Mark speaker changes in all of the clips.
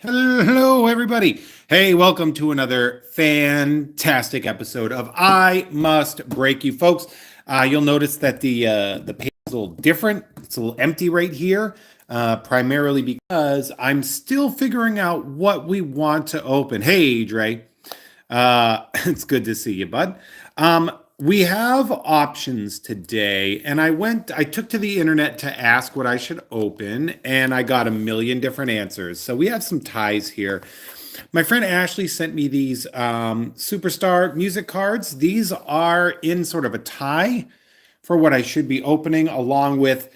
Speaker 1: Hello, everybody. Hey, welcome to another fantastic episode of I Must Break You, folks. You'll notice that the page is a little different. It's a little empty right here, primarily because I'm still figuring out what we want to open. Hey, Dre. It's good to see you, bud. We have options today, and I took to the internet to ask what I should open, and I got a million different answers. So we have some ties here. My friend Ashley sent me these superstar music cards. These are in sort of a tie for what I should be opening, along with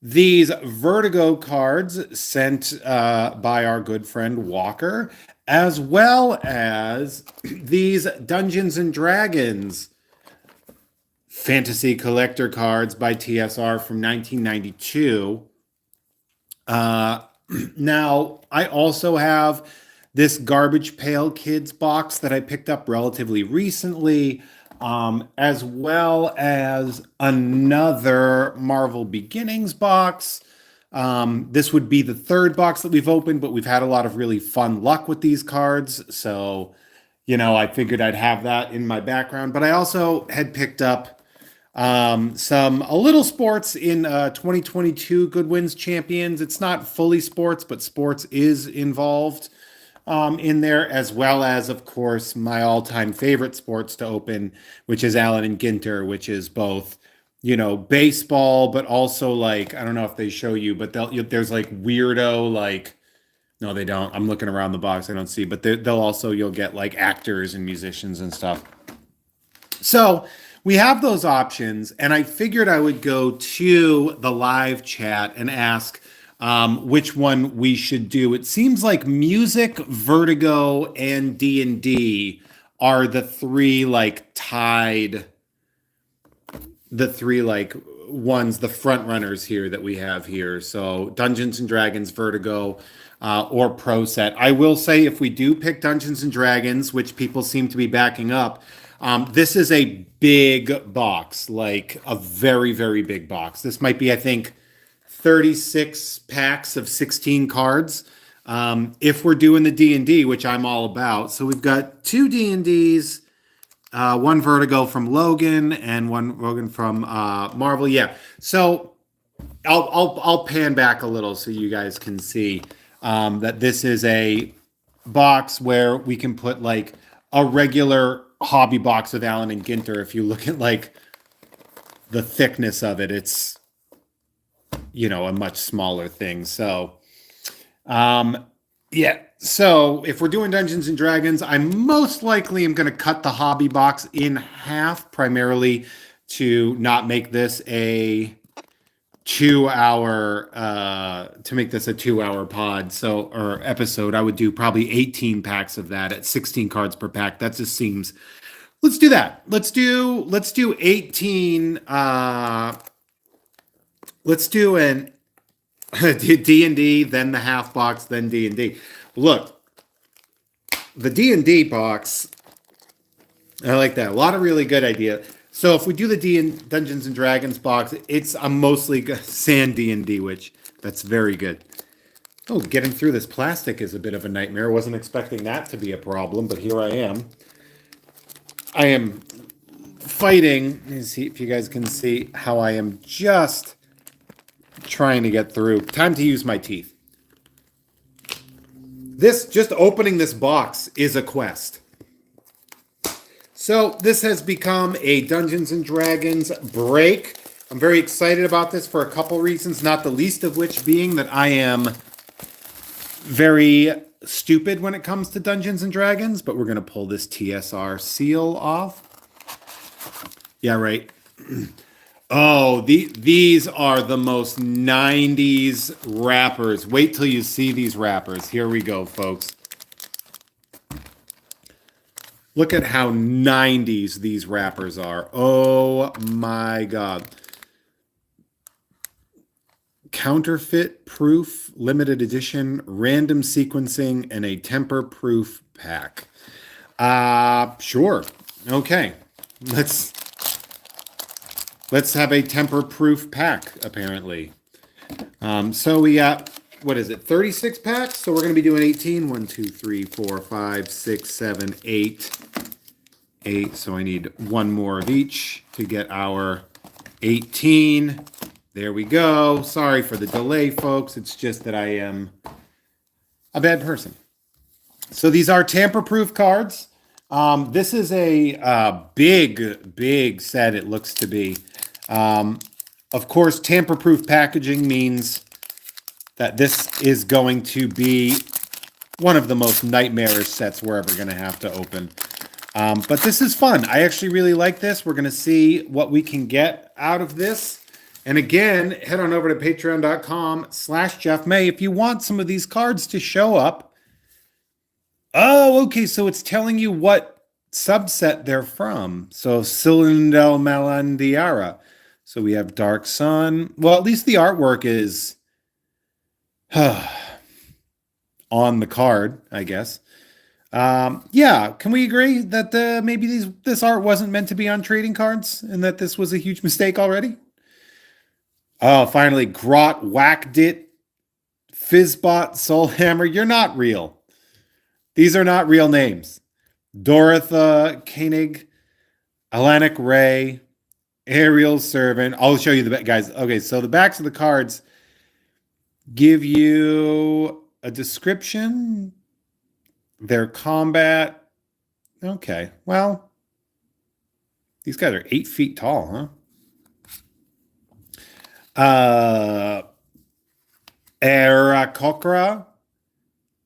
Speaker 1: these Vertigo cards sent by our good friend Walker, as well as these Dungeons and Dragons fantasy collector cards by TSR from 1992. Now, I also have this Garbage Pail Kids box that I picked up relatively recently, as well as another Marvel Beginnings box. This would be the third box that we've opened, but we've had a lot of really fun luck with these cards. So, I figured I'd have that in my background. But I also had picked up a little sports in 2022 Goodwin's Champions. It's not fully sports, but sports is involved in there, as well as, of course, my all-time favorite sports to open, which is Allen and Ginter, which is both, baseball, but also like, I don't know if they show you, but there's like weirdo, like, no, they don't. I'm looking around the box. I don't see, but you'll get like actors and musicians and stuff. So we have those options, and I figured I would go to the live chat and ask which one we should do. It seems like music, Vertigo, and D&D are the three like tied, the three like ones, the front runners here that we have here. So Dungeons and Dragons, Vertigo, or Pro Set. I will say if we do pick Dungeons and Dragons, which people seem to be backing up, this is a big box, like a very, very big box. This might be, I think, 36 packs of 16 cards. If we're doing the D&D, which I'm all about. So we've got two D&Ds, one Vertigo from Logan and one Logan from Marvel. Yeah. So I'll pan back a little so you guys can see that this is a box where we can put like a regular hobby box of Allen and Ginter. If you look at like the thickness of it, it's a much smaller thing. So yeah. So if we're doing Dungeons and Dragons, I most likely am going to cut the hobby box in half, primarily to not make this a 2 hour to make this a 2 hour pod, or episode. I would do probably 18 packs of that at 16 cards per pack. That just seems, let's do that. Let's do 18. Let's do an D&D, then the half box, then D&D. Look, the D&D box, I like that. A lot of really good idea. So if we do the Dungeons and Dragons box, I'm mostly sand D&D, which that's very good. Oh, getting through this plastic is a bit of a nightmare. Wasn't expecting that to be a problem, but here I am. I am fighting. Let me see if you guys can see how I am just trying to get through. Time to use my teeth. Just opening this box is a quest. So this has become a Dungeons and Dragons break. I'm very excited about this for a couple reasons, not the least of which being that I am very stupid when it comes to Dungeons and Dragons, but we're going to pull this TSR seal off. Yeah, right. Oh, these are the most 90s wrappers. Wait till you see these wrappers. Here we go, folks. Look at how 90s these wrappers are. Oh my God. Counterfeit proof, limited edition, random sequencing, and a temper proof pack. Sure. Okay. Let's have a temper proof pack, apparently. So we got what is it, 36 packs? So we're going to be doing 18. 1, 2, 3, 4, 5, 6, 7, 8. 8. So I need one more of each to get our 18. There we go. Sorry for the delay, folks. It's just that I am a bad person. So these are tamper-proof cards. This is a big set, it looks to be. Of course, tamper-proof packaging means that this is going to be one of the most nightmarish sets we're ever going to have to open. But this is fun. I actually really like this. We're going to see what we can get out of this. And again, head on over to patreon.com/Jeff May if you want some of these cards to show up. Oh, okay. So it's telling you what subset they're from. So Cylindel Malandiara. So we have Dark Sun. Well, at least the artwork is on the card, I guess. Yeah, can we agree that maybe this art wasn't meant to be on trading cards and that this was a huge mistake already? Oh, finally, Grot whacked it. Fizzbot Soulhammer, you're not real. These are not real names. Dorotha Koenig, Alanic Ray, Aerial Servant. I'll show you the back, guys. Okay, so the backs of the cards give you a description, their combat. Okay, well, these guys are 8 feet tall, huh? Arakokra,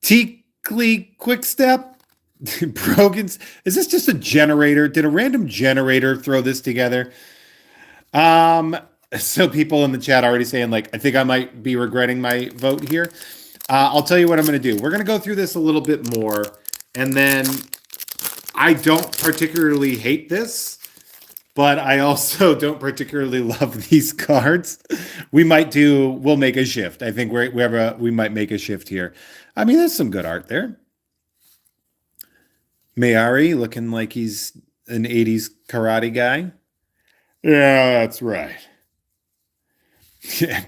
Speaker 1: Tikli Quickstep, Brogan's. Is this just a generator? Did a random generator throw this together? So people in the chat already saying, like, I think I might be regretting my vote here. I'll tell you what I'm going to do. We're going to go through this a little bit more, and then I don't particularly hate this, but I also don't particularly love these cards. We'll make a shift. I think we might make a shift here. I mean, there's some good art there. Mayari looking like he's an 80s karate guy. Yeah, that's right.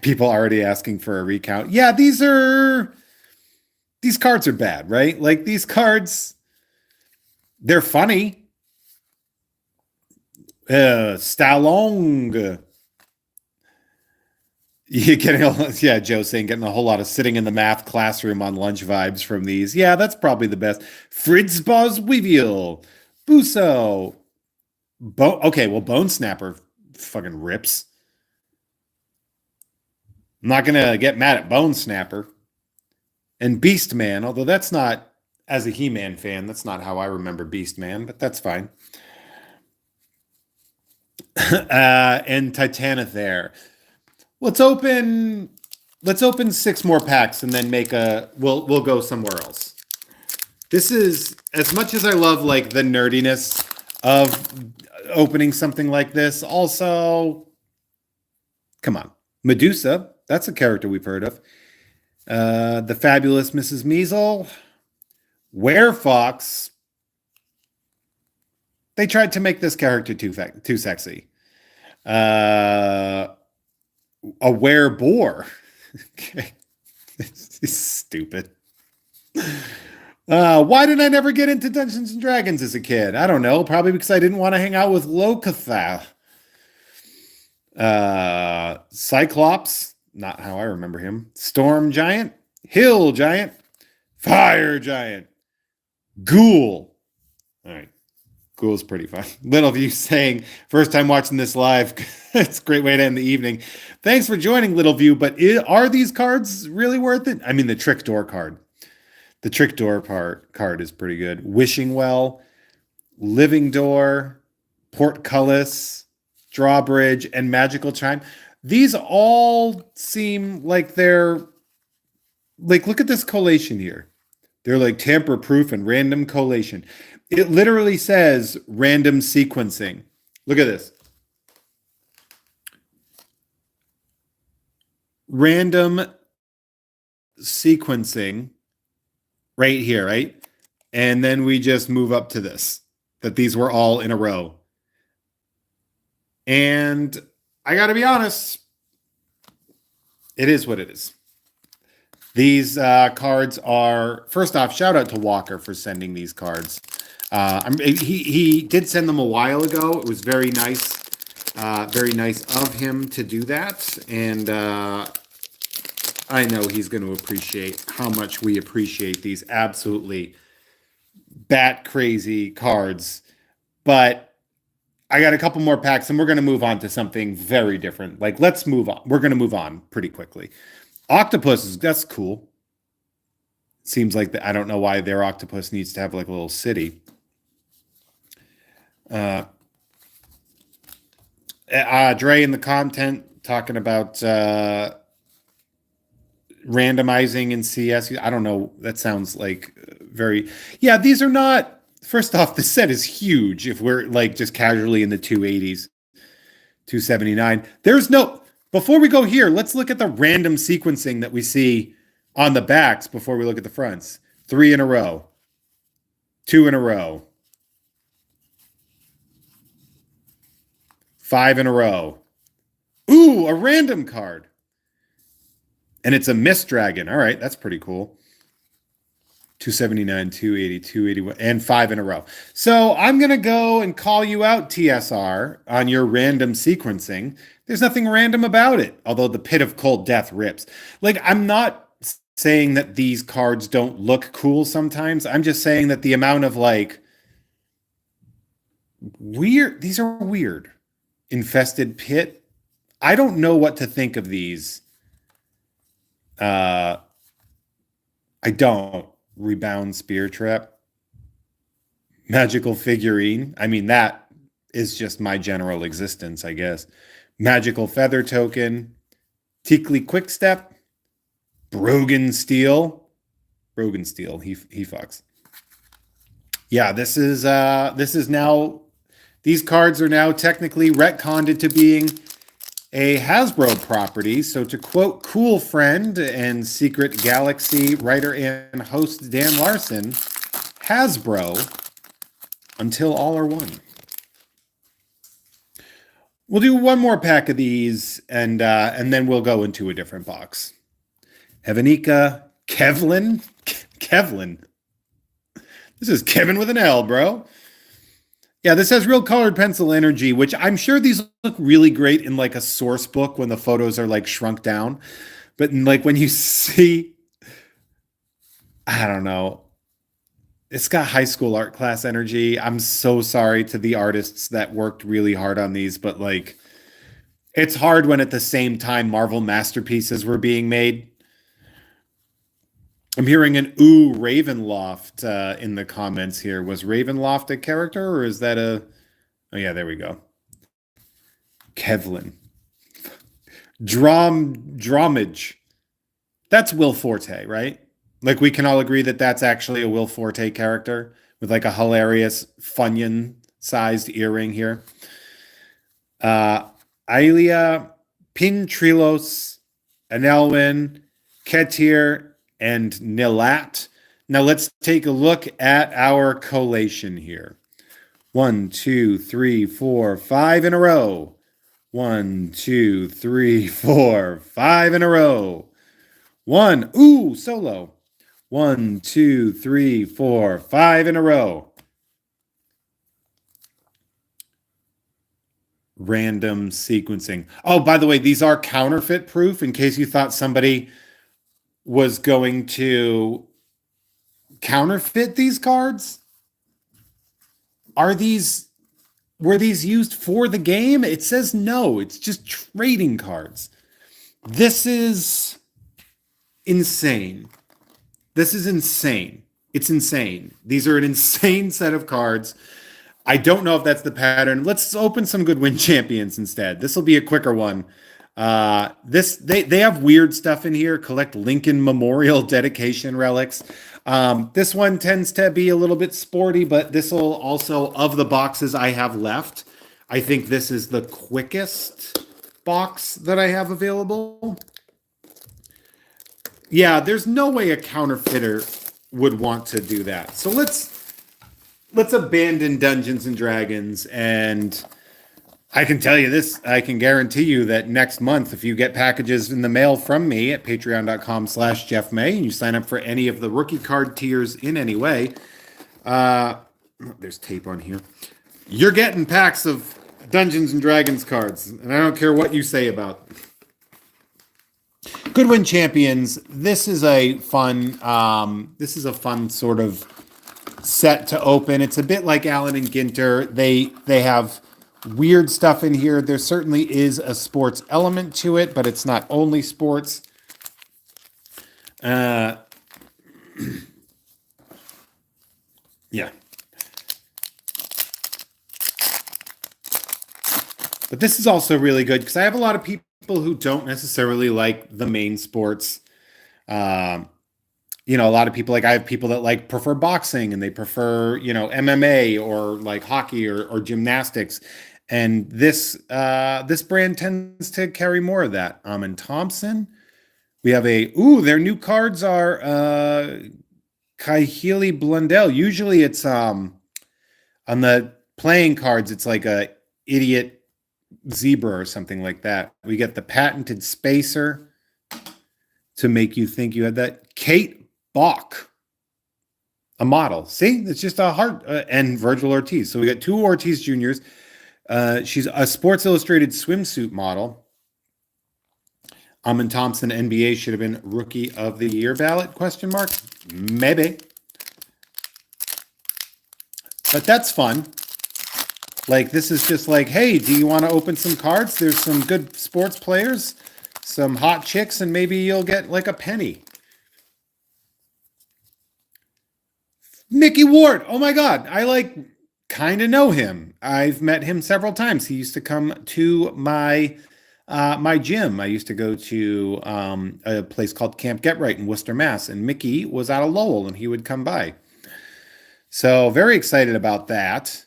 Speaker 1: People already asking for a recount. Yeah, these cards are bad, right? Like, these cards, they're funny. Stallone. You're getting Joe saying getting a whole lot of sitting in the math classroom on lunch vibes from these. Yeah, that's probably the best. Fritz Bosweviel, Buso. Bone Snapper fucking rips. I'm not gonna get mad at Bone Snapper. And Beast Man, although that's not, as a He-Man fan, that's not how I remember Beast Man, but that's fine. And Titanith there. Let's open 6 more packs and then we'll go somewhere else. This is, as much as I love like the nerdiness of opening something like this, also, come on. Medusa, that's a character we've heard of. The Fabulous Mrs. Measle. Werefox. They tried to make this character too sexy. A Wereboar. Okay. This is stupid. Why did I never get into Dungeons and Dragons as a kid? I don't know. Probably because I didn't want to hang out with Lokatha. Cyclops. Not how I remember him. Storm Giant. Hill Giant. Fire Giant. Ghoul. All right. Ghoul's pretty fun. Little View saying, first time watching this live. It's a great way to end the evening. Thanks for joining, Little View. But are these cards really worth it? I mean, the Trick Door card. The Trick Door card is pretty good. Wishing Well, Living Door, Portcullis, Drawbridge, and Magical Chime. These all seem like they're, like, look at this collation here. They're like tamper-proof and random collation. It literally says random sequencing. Look at this. Random sequencing right here, right? And then we just move up to this, that these were all in a row. And I got to be honest, it is what it is. These cards are, first off, shout out to Walker for sending these cards. He did send them a while ago. It was very nice of him to do that. And I know he's going to appreciate how much we appreciate these absolutely bat crazy cards. But I got a couple more packs and we're going to move on to something very different. Like, let's move on. We're going to move on pretty quickly. Octopus, that's cool. Seems like I don't know why their octopus needs to have like a little city. Dre in the content talking about randomizing in CS. I don't know. That sounds like very... Yeah, these are not... First off, the set is huge if we're like just casually in the 280s. 279. There's no... Before we go here, let's look at the random sequencing that we see on the backs before we look at the fronts. 3 in a row. 2 in a row. 5 in a row. Ooh, a random card. And it's a Mist Dragon. All right, that's pretty cool. 279, 280, 281, and 5 in a row. So I'm going to go and call you out, TSR, on your random sequencing. There's nothing random about it, although the Pit of Cold Death rips. Like, I'm not saying that these cards don't look cool sometimes. I'm just saying that the amount of, like, weird... These are weird. Infested Pit. I don't know what to think of these. I don't. Rebound Spear Trap. Magical Figurine. I mean, that is just my general existence, I guess. Magical Feather Token. Tikli Quickstep. Brogan Steel. Brogan Steel. He fucks. Yeah, this is now... These cards are now technically retconned into being a Hasbro property. So to quote cool friend and Secret Galaxy writer and host Dan Larson, Hasbro until all are one. We'll do one more pack of these and then we'll go into a different box. Heavenica Kevlin. Kevlin. This is Kevin with an L, bro. Yeah, this has real colored pencil energy, which I'm sure these look really great in like a source book when the photos are like shrunk down. But like when you see, I don't know, it's got high school art class energy. I'm so sorry to the artists that worked really hard on these, but like it's hard when at the same time Marvel masterpieces were being made. I'm hearing an ooh Ravenloft in the comments here. Was Ravenloft a character or is that a... Oh yeah, there we go. Kevlin. Dromage. That's Will Forte, right? Like we can all agree that that's actually a Will Forte character with like a hilarious Funyun-sized earring here. Ilia, Pintrilos, Anelwin, Ketir, and Nilat. Now let's take a look at our collation here. 1, 2, 3, 4, 5 in a row. 1, 2, 3, 4, 5 in a row. Ooh, solo. 1, 2, 3, 4, 5 in a row. Random sequencing. Oh, by the way, these are counterfeit proof in case you thought somebody was going to counterfeit these cards. Were these used for the game? It says no, it's just trading cards. This is insane. This is insane. It's insane. These are an insane set of cards. I don't know if that's the pattern. Let's open some Goodwin champions instead. This will be a quicker one. They have weird stuff in here. Collect Lincoln Memorial dedication relics. This one tends to be a little bit sporty, but this will also, of the boxes I have left, I think this is the quickest box that I have available. Yeah, there's no way a counterfeiter would want to do that. So let's abandon Dungeons and Dragons and I can tell you this, I can guarantee you that next month, if you get packages in the mail from me at patreon.com/Jeff May and you sign up for any of the rookie card tiers in any way, uh, there's tape on here. You're getting packs of Dungeons and Dragons cards, and I don't care what you say about Goodwin Champions. This is a fun sort of set to open. It's a bit like Allen and Ginter. They have weird stuff in here. There certainly is a sports element to it, but it's not only sports. Yeah. But this is also really good because I have a lot of people who don't necessarily like the main sports. Um, a lot of people, like I have people that like prefer boxing and they prefer, MMA or like hockey or gymnastics. And this brand tends to carry more of that. And Thompson, we have their new cards are Kahili Blundell. Usually it's on the playing cards, it's like a idiot zebra or something like that. We get the patented spacer to make you think you had that. Kate Bach, a model. See, it's just a heart and Virgil Ortiz. So we got two Ortiz Juniors. She's a Sports Illustrated swimsuit model. Amon Thompson, NBA, should have been Rookie of the Year ballot, question mark? Maybe. But that's fun. Like, this is just like, hey, do you want to open some cards? There's some good sports players, some hot chicks, and maybe you'll get like a penny. Mickey Ward. Oh my God. I kind of know him. I've met him several times. He used to come to my gym. I used to go to a place called Camp Get Right in Worcester, Mass. And Mickey was out of Lowell and he would come by. So very excited about that.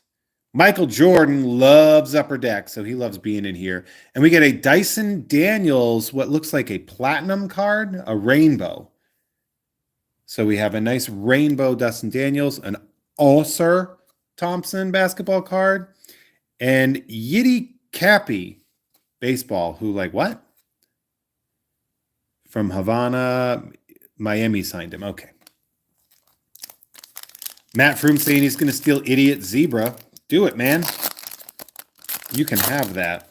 Speaker 1: Michael Jordan loves Upper Deck, so he loves being in here. And we get a Dyson Daniels, what looks like a platinum card, a rainbow. So we have a nice rainbow Dustin Daniels, an Ulcer Thompson basketball card, and Yiddy Cappy baseball, who what? From Havana, Miami signed him. Okay. Matt Froome saying he's going to steal Idiot Zebra. Do it, man. You can have that.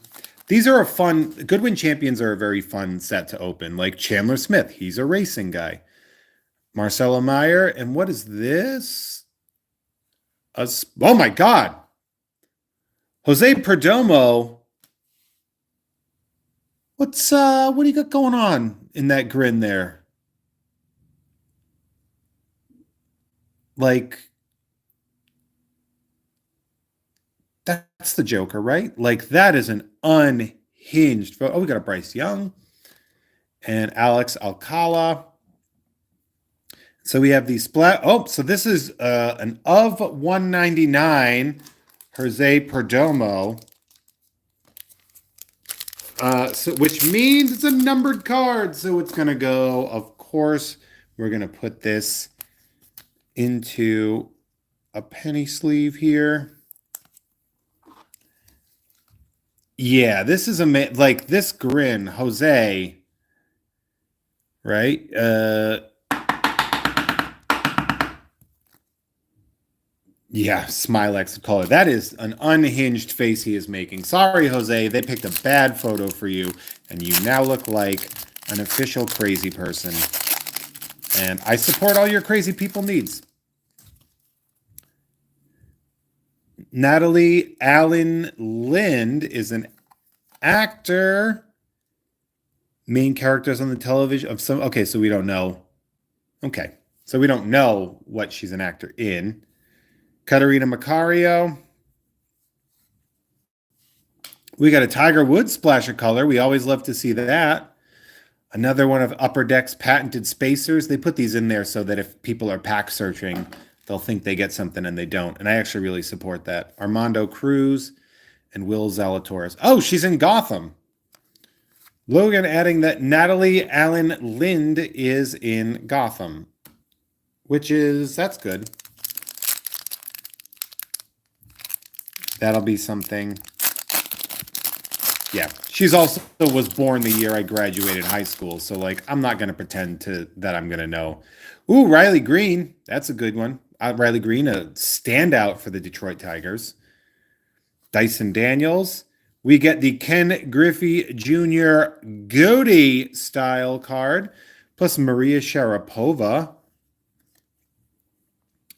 Speaker 1: These are Goodwin Champions are a very fun set to open. Like Chandler Smith, he's a racing guy. Marcelo Meyer, and what is this? Oh my God. Jose Perdomo. What do you got going on in that grin there? That's the Joker, right? That is an unhinged photo. Oh, we got a Bryce Young and Alex Alcala. So we have the splat. Oh, so this is an of 199 Jose Perdomo. Which means it's a numbered card. So it's going to go, of course, we're going to put this into a penny sleeve here. Yeah, this is this grin, Jose, right? Yeah, Smilex would call it. That is an unhinged face he is making. Sorry, Jose, they picked a bad photo for you, and you now look like an official crazy person. And I support all your crazy people needs. Natalie Allen Lind is an actor. Main characters on the television of some. Okay, so we don't know. Okay, so we don't know what she's an actor in. Katerina Macario. We got a Tiger Woods splash of color. We always love to see that. Another one of Upper Deck's patented spacers. They put these in there so that if people are pack searching, they'll think they get something and they don't. And I actually really support that. Armando Cruz and Will Zalatoris. Oh, she's in Gotham. Logan adding that Natalie Allen Lind is in Gotham, that's good. That'll be something. Yeah, she's also was born the year I graduated high school, so like I'm not gonna pretend to that I'm gonna know. Ooh, Riley Green, that's a good one. Riley Green, a standout for the Detroit Tigers. Dyson Daniels. We get the Ken Griffey Jr. Goatee style card, plus Maria Sharapova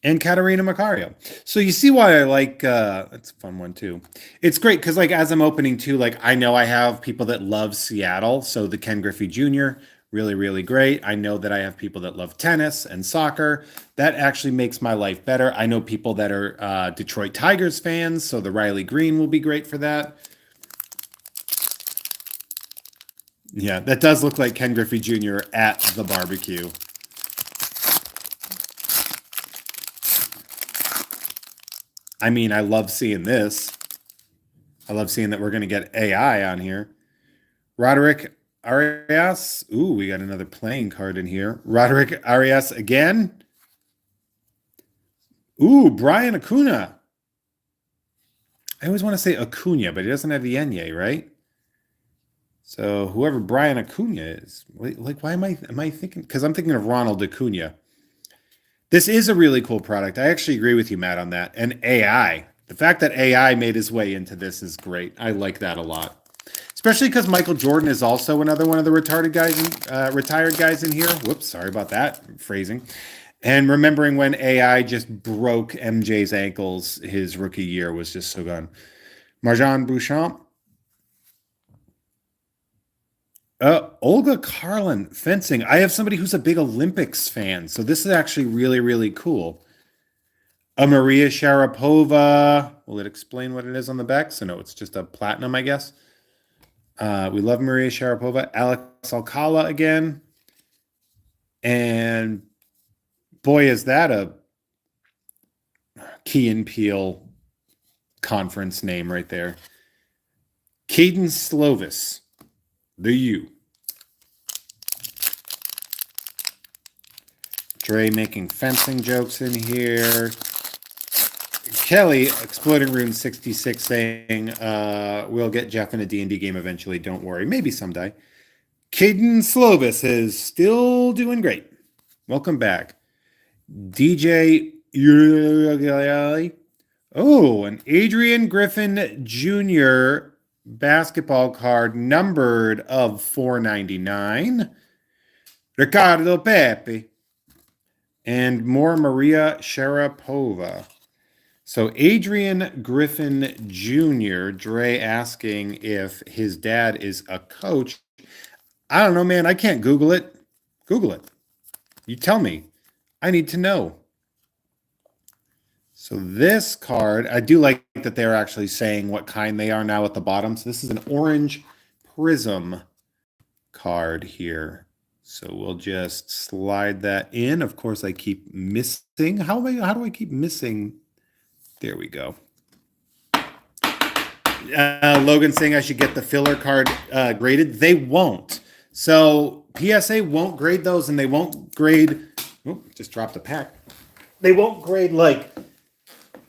Speaker 1: and Katerina Macario. So you see why I like that's a fun one too. It's great because like as I'm opening too, like I know I have people that love Seattle. So the Ken Griffey Jr., really, really great. I know that I have people that love tennis and soccer. That actually makes my life better. I know people that are Detroit Tigers fans, so the Riley Green will be great for that. Yeah, that does look like Ken Griffey Jr. at the barbecue. I mean, I love seeing this. I love seeing that we're going to get AI on here. Roderick Arias. Ooh, we got another playing card in here. Roderick Arias again. Ooh, Brian Acuna. I always want to say Acuna, but he doesn't have the Enye, right? So whoever Brian Acuna is, like, why am I thinking? Because I'm thinking of Ronald Acuna. This is a really cool product. I actually agree with you, Matt, on that. And AI, the fact that AI made his way into this is great. I like that a lot. Especially because Michael Jordan is also another one of the retired guys in here. Whoops, sorry about that phrasing. And remembering when AI just broke MJ's ankles, his rookie year was just so gone. Marjan Bouchamp. Olga Carlin, fencing. I have somebody who's a big Olympics fan, so this is actually really, really cool. A Maria Sharapova. Will it explain what it is on the back? So no, it's just a platinum, I guess. We love Maria Sharapova. Alex Alcala again. And boy, is that a Key and Peele conference name right there. Caden Slovis, the U. Dre making fencing jokes in here. Kelly, Exploding Rune 66 saying, we'll get Jeff in a D&D game eventually, don't worry. Maybe someday. Caden Slovis is still doing great. Welcome back. DJ, oh, an Adrian Griffin Jr. basketball card numbered of 499. Ricardo Pepe. And more Maria Sharapova. So Adrian Griffin Jr., Dre asking if his dad is a coach. I don't know, man. I can't Google it. Google it. You tell me. I need to know. So this card, I do like that they're actually saying what kind they are now at the bottom. So this is an orange prism card here. So we'll just slide that in. Of course, I keep missing. How do I keep missing? There we go. Logan saying I should get the filler card graded. They won't. So PSA won't grade those, and they won't grade. Oh, just dropped a pack. They won't grade like.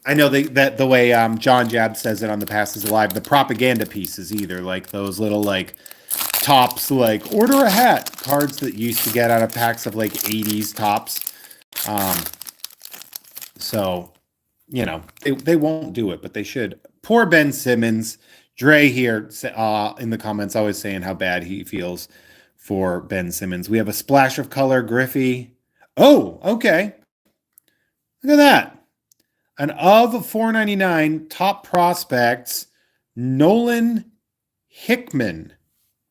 Speaker 1: I know that the way John Jab says it on The Past is Alive, the propaganda pieces either, like those little like tops, like order a hat cards that you used to get out of packs of like 80s tops. So, you know, they won't do it, but they should. Poor Ben Simmons. Dre here in the comments always saying how bad he feels for Ben Simmons. We have a splash of color, Griffey. Oh, okay. Look at that. An of 499 top prospects, Nolan Hickman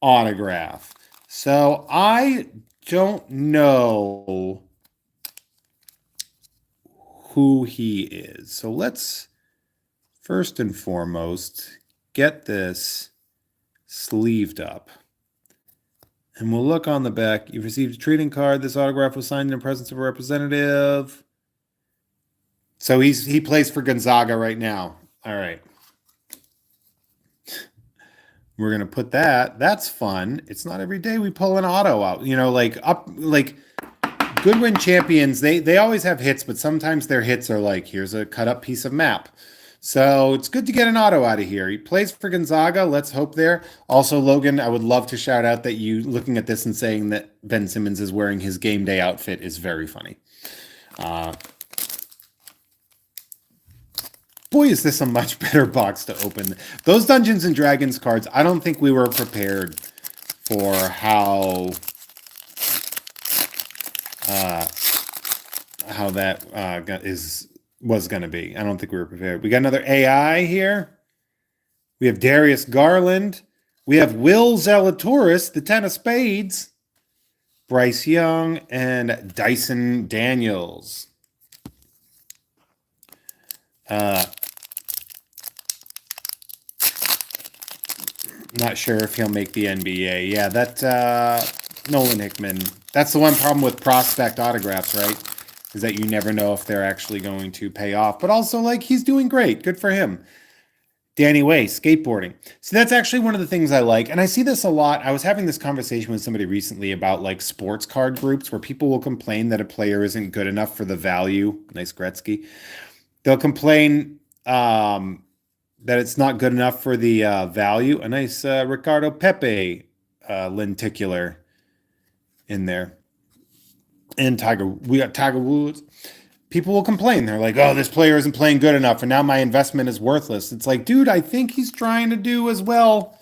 Speaker 1: autograph. So I don't know who he is. So let's first and foremost get this sleeved up. And we'll look on the back. You've received a trading card. This autograph was signed in the presence of a representative. So he plays for Gonzaga right now. All right. We're going to put that. That's fun. It's not every day we pull an auto out. You know, like Goodwin champions, they always have hits, but sometimes their hits are like, here's a cut up piece of map. So it's good to get an auto out of here. He plays for Gonzaga. Let's hope there. Also, Logan, I would love to shout out that you looking at this and saying that Ben Simmons is wearing his game day outfit is very funny. Uh, Boy, is this a much better box to open. Those Dungeons and Dragons cards, I don't think we were prepared for uh, how that was going to be. I don't think we were prepared. We got another AI here. We have Darius Garland. We have Will Zalatoris, the 10 of spades. Bryce Young and Dyson Daniels. Not sure if he'll make the NBA. Yeah, that Nolan Hickman. That's the one problem with prospect autographs, right? Is that you never know if they're actually going to pay off. But also, like, he's doing great. Good for him. Danny Way, skateboarding. So that's actually one of the things I like. And I see this a lot. I was having this conversation with somebody recently about like sports card groups where people will complain that a player isn't good enough for the value. Nice Gretzky. They'll complain that it's not good enough for the value. A nice Ricardo Pepe lenticular in there. And we got Tiger Woods. People will complain. They're like, oh, this player isn't playing good enough, and now my investment is worthless. It's like, dude, I think he's trying to do as well.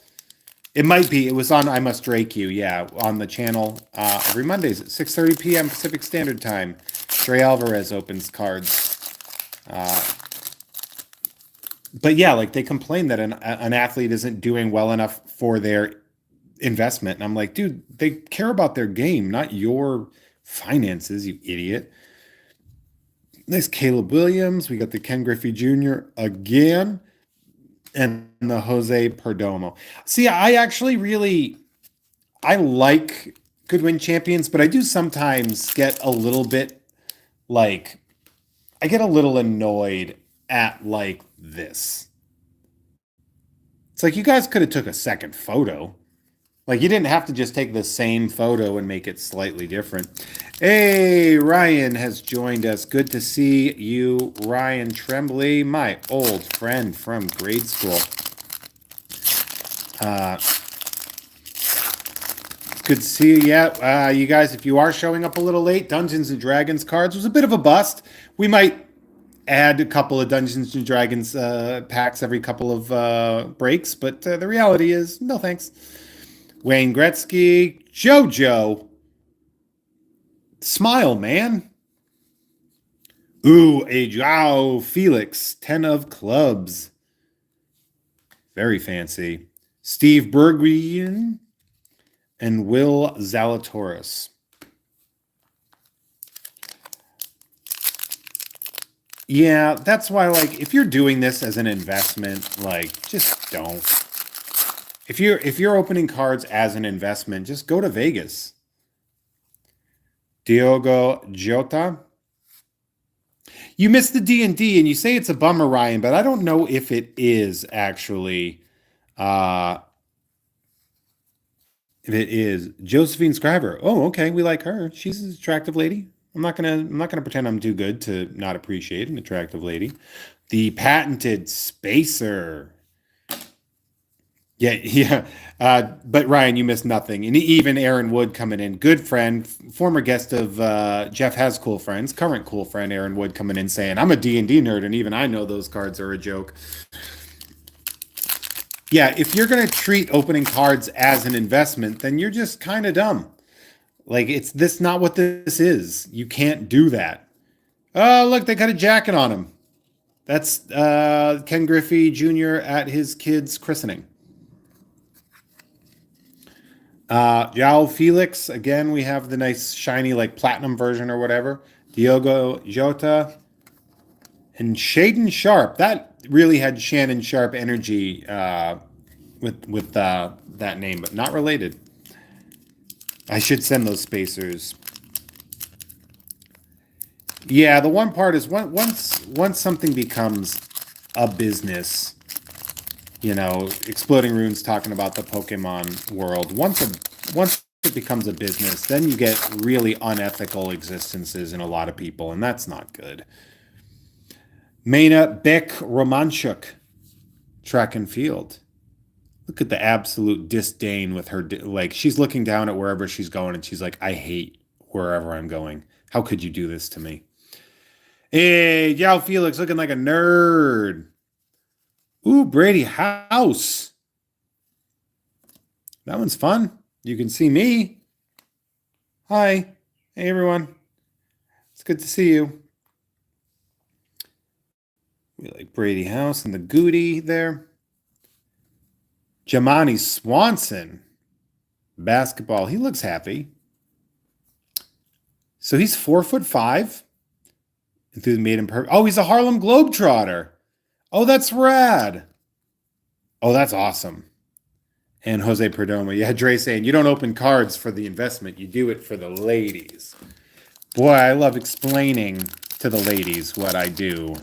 Speaker 1: It might be. It was on I Must Drake You, yeah, on the channel every Mondays at 6:30 p.m. Pacific Standard Time. Trey Alvarez opens cards. But yeah, like they complain that an athlete isn't doing well enough for their investment. And I'm like, dude, they care about their game, not your finances, you idiot. Nice Caleb Williams. We got the Ken Griffey Jr. again. And the Jose Perdomo. See, I like Goodwin champions, but I do sometimes get a little bit like, I get a little annoyed at like this. It's like you guys could have took a second photo. Like you didn't have to just take the same photo and make it slightly different. Hey, Ryan has joined us. Good to see you, Ryan Tremblay, my old friend from grade school. Good to see you. Yeah, you guys, if you are showing up a little late, Dungeons and Dragons cards was a bit of a bust. We might add a couple of Dungeons and Dragons packs every couple of breaks, but the reality is, no thanks. Wayne Gretzky, JoJo. Smile, man. Ooh, a Joao Felix, 10 of clubs. Very fancy. Steve Bergwijn and Will Zalatoris. Yeah, that's why, like, if you're doing this as an investment, like, just don't. If you're opening cards as an investment, just go to Vegas. Diogo Jota. You missed the D&D, and you say it's a bummer, Ryan, but I don't know if it is actually. If it is Josephine Scriver. Oh, okay, we like her. She's an attractive lady. I'm not gonna pretend I'm too good to not appreciate an attractive lady. The patented spacer. Yeah. But Ryan, you missed nothing. And even Aaron Wood coming in, good friend, former guest of Jeff Has Cool Friends, current cool friend Aaron Wood coming in saying, I'm a D&D nerd, and even I know those cards are a joke. Yeah, if you're going to treat opening cards as an investment, then you're just kind of dumb. Like, it's this not what this is. You can't do that. Oh, look, they got a jacket on him. That's Ken Griffey Jr. at his kid's christening. Joao Felix, again, we have the nice shiny like platinum version or whatever. Diogo Jota and Shaden Sharp. That really had Shannon Sharp energy with that name, but not related. I should send those spacers. Yeah, the one part is once something becomes a business. You know, Exploding Runes talking about the Pokemon world. Once it becomes a business, then you get really unethical existences in a lot of people, and that's not good. Maina Beck Romanchuk, track and field. Look at the absolute disdain with her. Like, she's looking down at wherever she's going and she's like, I hate wherever I'm going. How could you do this to me? Hey, Yao Felix looking like a nerd. Ooh, Brady House. That one's fun. You can see me. Hi. Hey, everyone. It's good to see you. We like Brady House and the Goody there. Jamani Swanson. Basketball. He looks happy. So he's 4'5". Through the maiden per. Oh, he's a Harlem Globetrotter. Oh, that's rad. Oh, that's awesome. And Jose Perdomo. Yeah, Dre saying you don't open cards for the investment. You do it for the ladies. Boy, I love explaining to the ladies what I do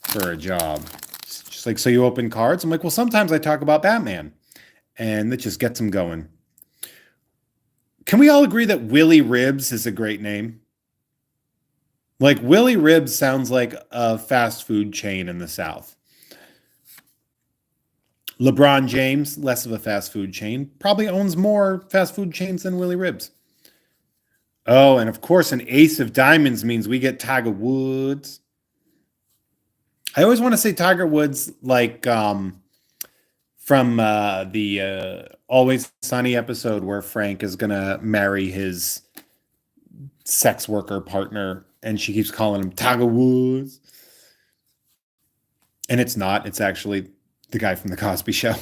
Speaker 1: for a job. It's just like, so you open cards? I'm like, well, sometimes I talk about Batman. And that just gets them going. Can we all agree that Willie Ribs is a great name? Like, Willie Ribs sounds like a fast food chain in the South. LeBron James, less of a fast food chain, probably owns more fast food chains than Willie Ribs. Oh, and of course, an ace of diamonds means we get Tiger Woods. I always want to say Tiger Woods, like from the Always Sunny episode where Frank is going to marry his sex worker partner and she keeps calling him Tiger Woods. And it's not. It's actually the guy from The Cosby Show.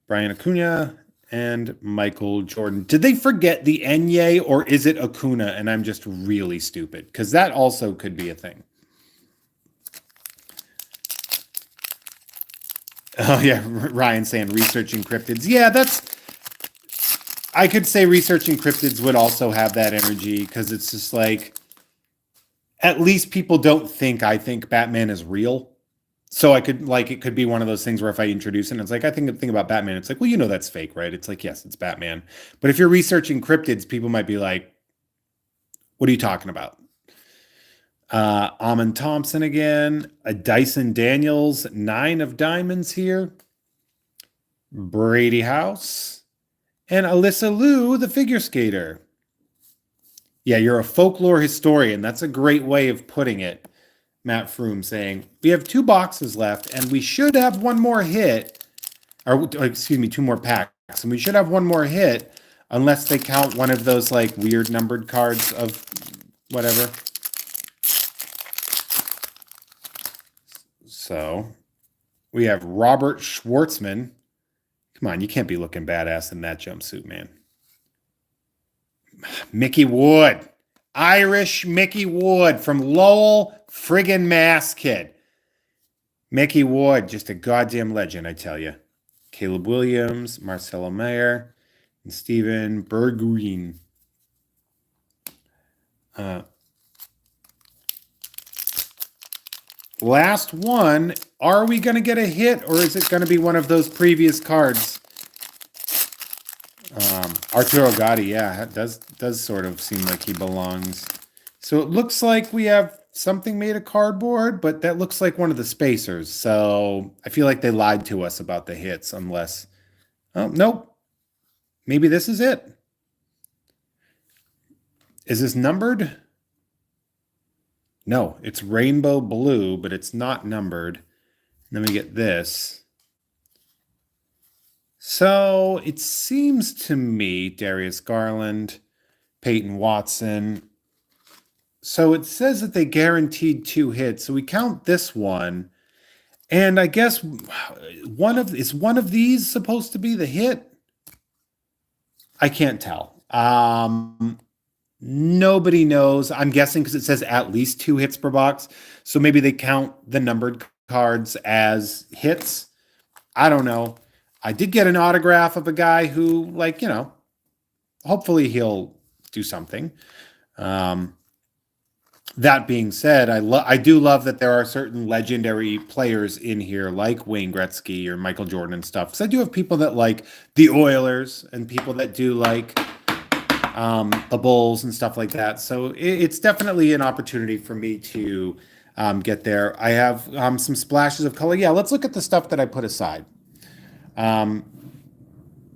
Speaker 1: Brian Acuna and Michael Jordan. Did they forget the Enye or is it Acuna and I'm just really stupid? Because that also could be a thing. Oh, yeah. Ryan saying researching cryptids. Yeah, that's. I could say researching cryptids would also have that energy because it's just like. At least people don't think I think Batman is real. So I could, like, it could be one of those things where if I introduce it and it's like, I think the thing about Batman, it's like, well, you know, that's fake, right? It's like, yes, it's Batman. But if you're researching cryptids, people might be like, what are you talking about? Amon Thompson again, a Dyson Daniels, 9 of diamonds here. Brady House and Alyssa Liu, the figure skater. Yeah, you're a folklore historian. That's a great way of putting it. Matt Froome saying, we have 2 boxes left and we should have one more hit, or excuse me, 2 more packs, and we should have one more hit unless they count one of those like weird numbered cards of whatever. So we have Robert Schwartzman. Come on, you can't be looking badass in that jumpsuit, man. Mickey Wood. Irish Mickey Wood from Lowell, friggin' Mass, kid. Mickey Wood, just a goddamn legend, I tell you. Caleb Williams, Marcelo Mayer, and Steven Bergwijn. Last one. Are we going to get a hit, or is it going to be one of those previous cards? Arturo Gatti, yeah, does sort of seem like he belongs. So it looks like we have something made of cardboard, but that looks like one of the spacers. So I feel like they lied to us about the hits, unless, oh, nope. Maybe this is it. Is this numbered? No, it's rainbow blue, but it's not numbered. Then we get this. So it seems to me, Darius Garland, Peyton Watson. So it says that they guaranteed 2 hits. So we count this one. And I guess is one of these supposed to be the hit? I can't tell. Nobody knows. I'm guessing because it says at least 2 hits per box. So maybe they count the numbered cards as hits. I don't know. I did get an autograph of a guy who, like, you know, hopefully he'll do something. That being said, I do love that there are certain legendary players in here like Wayne Gretzky or Michael Jordan and stuff. Because I do have people that like the Oilers and people that do like the Bulls and stuff like that. So it's definitely an opportunity for me to get there. I have some splashes of color. Yeah, let's look at the stuff that I put aside. Um,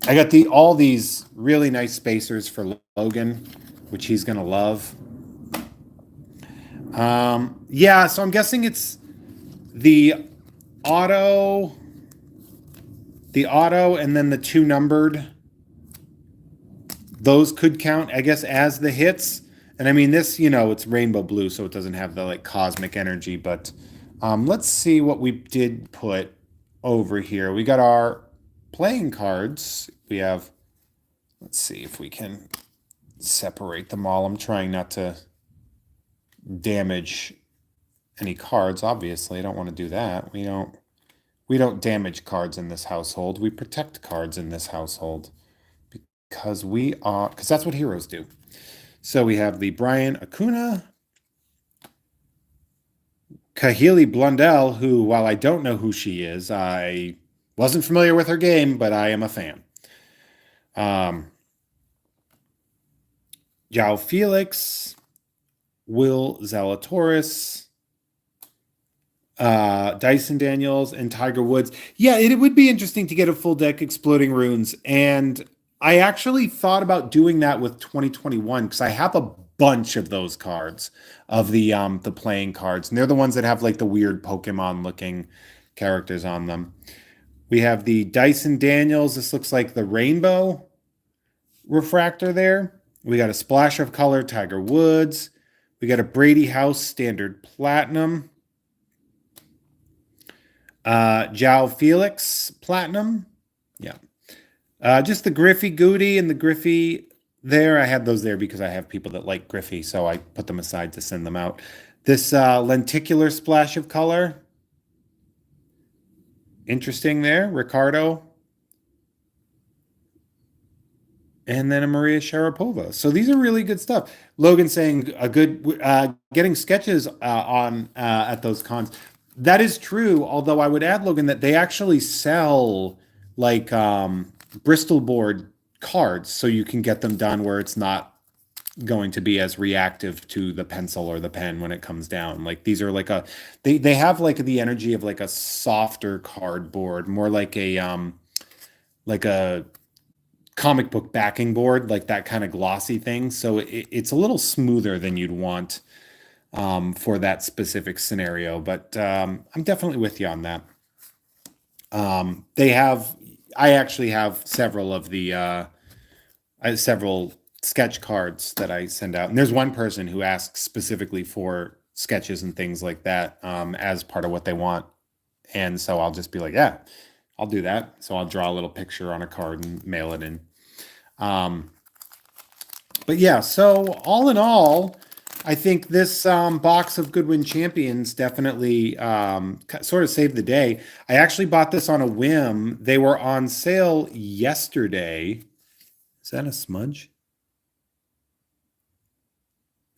Speaker 1: I got all these really nice spacers for Logan, which he's gonna love. Yeah, so I'm guessing it's the auto, and then the two numbered. Those could count, I guess, as the hits. And I mean, this, it's rainbow blue, so it doesn't have the like cosmic energy. But let's see what we did put over here. We got our playing cards. We have, let's see if we can separate them all. I'm trying not to damage any cards. Obviously, I don't want to do that. We don't damage cards in this household. We protect cards in this household because that's what heroes do. So we have the Brian Acuna, Kahili Blundell, who, while I don't know who she is, I wasn't familiar with her game, but I am a fan. João Felix, Will Zalatoris, Dyson Daniels, and Tiger Woods. Yeah, it would be interesting to get a full deck Exploding Runes. And I actually thought about doing that with 2021 because I have a bunch of those cards of the playing cards. And they're the ones that have like the weird Pokemon looking characters on them. We have the Dyson Daniels. This looks like the rainbow refractor there. We got a splash of color Tiger Woods. We got a Brady House Standard Platinum. João Felix Platinum. Yeah. Just the Griffey Goody and the Griffey there. I had those there because I have people that like Griffey, so I put them aside to send them out. This lenticular splash of color. Interesting there. Ricardo. And then a Maria Sharapova. So these are really good stuff. Logan saying a good getting sketches on at those cons. That is true. Although I would add, Logan, that they actually sell like Bristol board cards, so you can get them done where it's not going to be as reactive to the pencil or the pen when it comes down. Like these are like they have like the energy of like a softer cardboard, more like a comic book backing board, like that kind of glossy thing. So it's a little smoother than you'd want for that specific scenario. But I'm definitely with you on that. I actually have several of the several sketch cards that I send out. And there's one person who asks specifically for sketches and things like that as part of what they want. And so I'll just be like, yeah, I'll do that. So I'll draw a little picture on a card and mail it in. But yeah, so all in all, I think this box of Goodwin Champions definitely sort of saved the day. I actually bought this on a whim. They were on sale yesterday. Is that a smudge?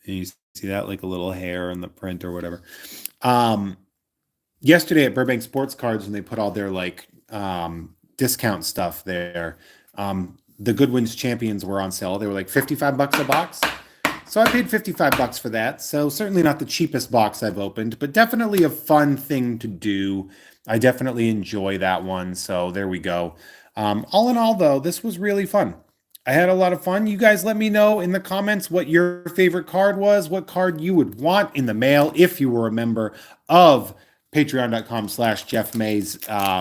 Speaker 1: And you see that like a little hair in the print or whatever. Yesterday at Burbank Sports Cards, when they put all their like discount stuff there, the Goodwin's Champions were on sale. They were like $55 a box. So I paid $55 for that. So certainly not the cheapest box I've opened, but definitely a fun thing to do. I definitely enjoy that one. So there we go. All in all, though, this was really fun. I had a lot of fun. You guys let me know in the comments what your favorite card was, what card you would want in the mail if you were a member of patreon.com/Jeff May's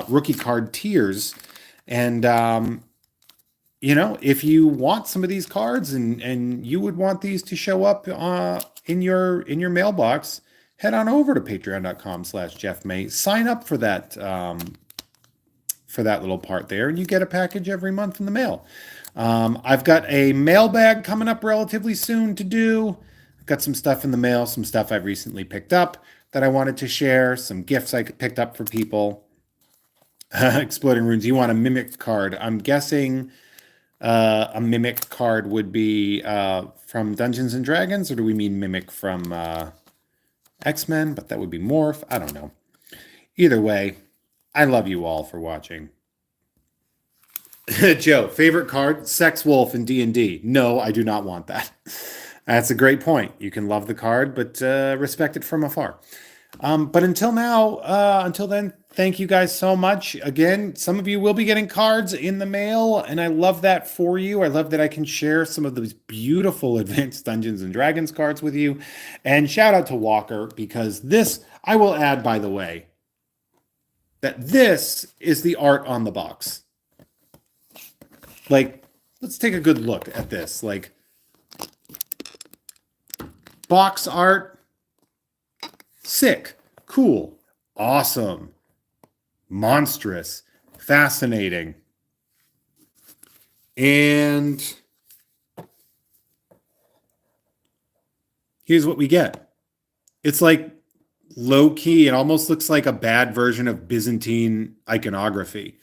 Speaker 1: rookie card tiers. And, if you want some of these cards and you would want these to show up in your mailbox, head on over to patreon.com/Jeff May. Sign up for that little part there, and you get a package every month in the mail. I've got a mailbag coming up relatively soon to do. I've got some stuff in the mail, some stuff I've recently picked up that I wanted to share, some gifts I picked up for people. Exploding Runes, you want a Mimic card. I'm guessing a Mimic card would be from Dungeons and Dragons, or do we mean Mimic from X-Men? But that would be Morph. I don't know. Either way, I love you all for watching. Joe, favorite card? Sex Wolf in D&D. No, I do not want that. That's a great point. You can love the card, but respect it from afar. But until then, thank you guys so much. Again, some of you will be getting cards in the mail, and I love that for you. I love that I can share some of those beautiful Advanced Dungeons and Dragons cards with you. And shout out to Walker because this, I will add, by the way, that this is the art on the box. Like, let's take a good look at this. Like, box art, sick, cool, awesome, monstrous, fascinating. And here's what we get. It's like low key. It almost looks like a bad version of Byzantine iconography.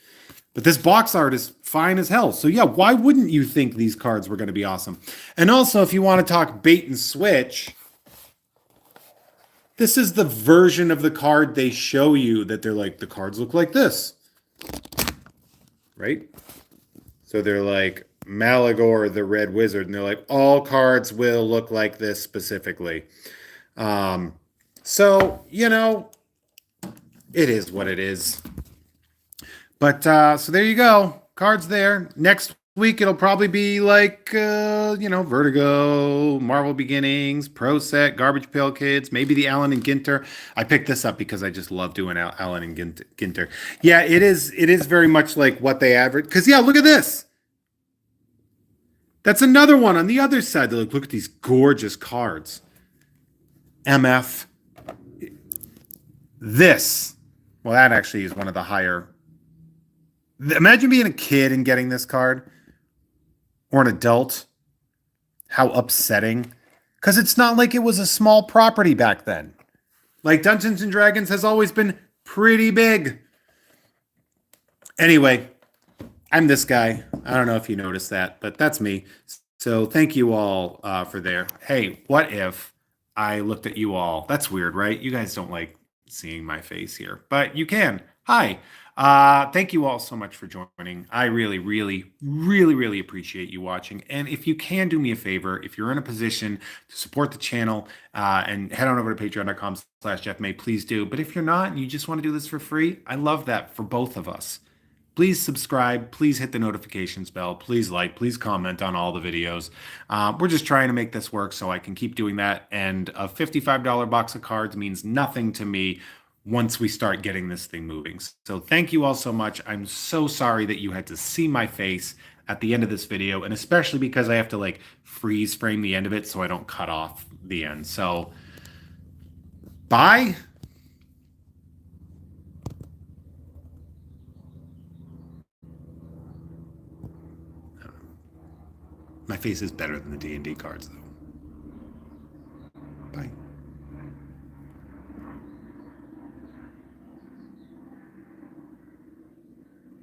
Speaker 1: But this box art is fine as hell. So yeah, why wouldn't you think these cards were going to be awesome? And also, if you want to talk bait and switch, this is the version of the card they show you that they're like, the cards look like this. Right? So they're like, Malagor, the Red Wizard, and they're like, all cards will look like this specifically. So, it is what it is. But so there you go. Cards there. Next week, it'll probably be like, Vertigo, Marvel Beginnings, Pro Set, Garbage Pail Kids, maybe the Allen and Ginter. I picked this up because I just love doing Allen and Ginter. Yeah, it is very much like what they average. Because, yeah, look at this. That's another one on the other side. They're like, look at these gorgeous cards. MF. This. Well, that actually is one of the higher. Imagine being a kid and getting this card. Or an adult. How upsetting. Because it's not like it was a small property back then. Like Dungeons and Dragons has always been pretty big. Anyway, I'm this guy. I don't know if you noticed that, but that's me. So thank you all for there. Hey, what if I looked at you all? That's weird, right? You guys don't like seeing my face here, but you can. Hi. Thank you all so much for joining. I really, really, really, really appreciate you watching. And if you can do me a favor, if you're in a position to support the channel and head on over to patreon.com/JeffMay, please do. But if you're not and you just want to do this for free, I love that for both of us. Please subscribe. Please hit the notifications bell. Please like. Please comment on all the videos. We're just trying to make this work so I can keep doing that. And a $55 box of cards means nothing to me once we start getting this thing moving. So thank you all so much. I'm so sorry that you had to see my face at the end of this video, and especially because I have to like freeze frame the end of it so I don't cut off the end. So bye. My face is better than the D&D cards, though.